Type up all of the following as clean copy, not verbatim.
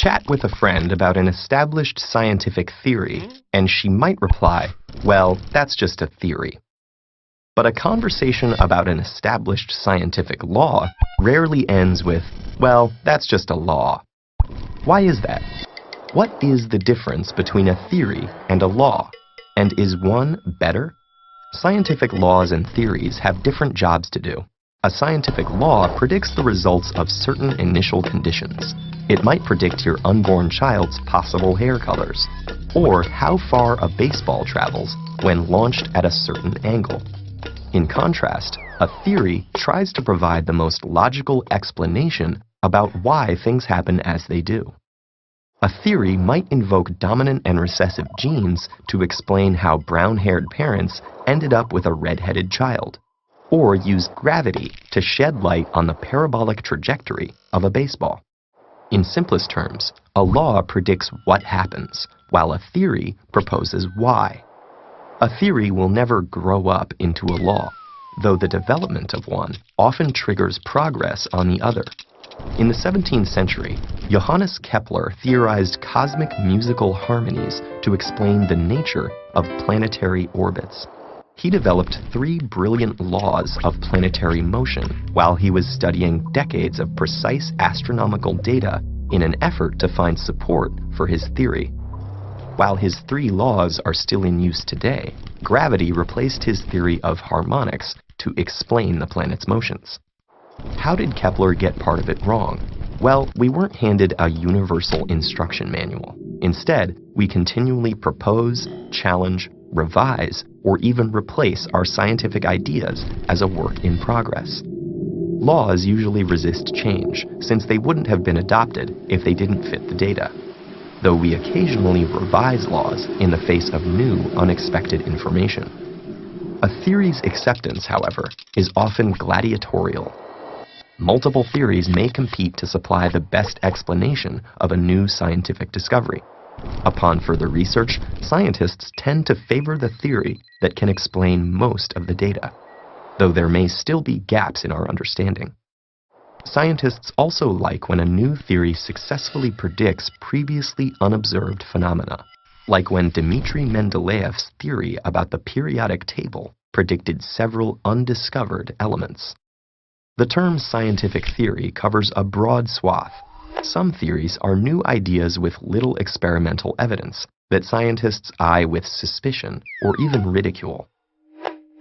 chat with a friend about an established scientific theory, and she might reply, "Well, that's just a theory." But a conversation about an established scientific law rarely ends with, "Well, that's just a law." Why is that? What is the difference between a theory and a law? And is one better? Scientific laws and theories have different jobs to do. A scientific law predicts the results of certain initial conditions. It might predict your unborn child's possible hair colors, or how far a baseball travels when launched at a certain angle. In contrast, a theory tries to provide the most logical explanation about why things happen as they do. A theory might invoke dominant and recessive genes to explain how brown-haired parents ended up with a red-headed child, or use gravity to shed light on the parabolic trajectory of a baseball. In simplest terms, a law predicts what happens, while a theory proposes why. A theory will never grow up into a law, though the development of one often triggers progress on the other. In the 17th century, Johannes Kepler theorized cosmic musical harmonies to explain the nature of planetary orbits. He developed 3 brilliant laws of planetary motion while he was studying decades of precise astronomical data in an effort to find support for his theory. While his 3 laws are still in use today, gravity replaced his theory of harmonics to explain the planet's motions. How did Kepler get part of it wrong? Well, we weren't handed a universal instruction manual. Instead, we continually propose, challenge, revise, or even replace our scientific ideas as a work in progress. Laws usually resist change, since they wouldn't have been adopted if they didn't fit the data, though we occasionally revise laws in the face of new, unexpected information. A theory's acceptance, however, is often gladiatorial. Multiple theories may compete to supply the best explanation of a new scientific discovery. Upon further research, scientists tend to favor the theory that can explain most of the data, though there may still be gaps in our understanding. Scientists also like when a new theory successfully predicts previously unobserved phenomena, like when Dmitri Mendeleev's theory about the periodic table predicted several undiscovered elements. The term scientific theory covers a broad swath. Some theories are new ideas with little experimental evidence that scientists eye with suspicion or even ridicule.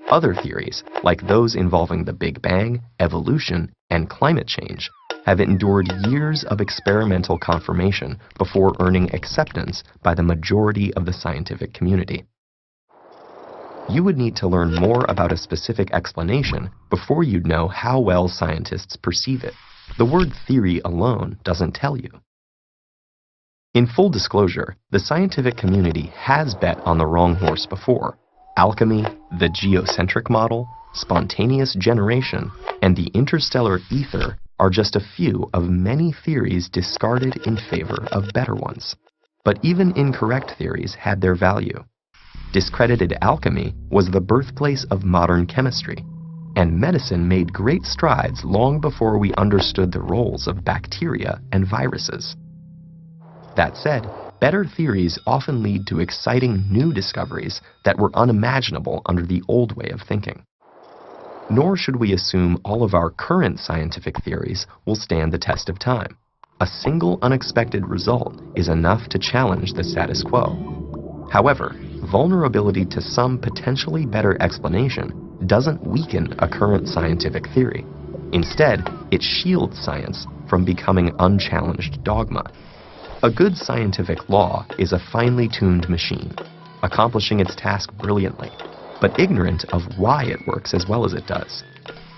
Other theories, like those involving the Big Bang, evolution, and climate change, have endured years of experimental confirmation before earning acceptance by the majority of the scientific community. You would need to learn more about a specific explanation before you'd know how well scientists perceive it. The word theory alone doesn't tell you. In full disclosure, the scientific community has bet on the wrong horse before. Alchemy, the geocentric model, spontaneous generation, and the interstellar ether are just a few of many theories discarded in favor of better ones. But even incorrect theories had their value. Discredited alchemy was the birthplace of modern chemistry, and medicine made great strides long before we understood the roles of bacteria and viruses. That said, better theories often lead to exciting new discoveries that were unimaginable under the old way of thinking. Nor should we assume all of our current scientific theories will stand the test of time. A single unexpected result is enough to challenge the status quo. However, vulnerability to some potentially better explanation doesn't weaken a current scientific theory. Instead, it shields science from becoming unchallenged dogma. A good scientific law is a finely tuned machine, accomplishing its task brilliantly, but ignorant of why it works as well as it does.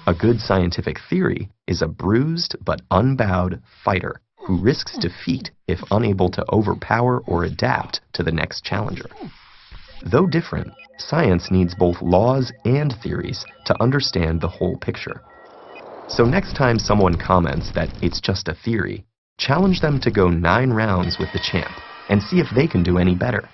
A good scientific theory is a bruised but unbowed fighter who risks defeat if unable to overpower or adapt to the next challenger. Though different, science needs both laws and theories to understand the whole picture. So next time someone comments that it's just a theory, challenge them to go 9 rounds with the champ and see if they can do any better.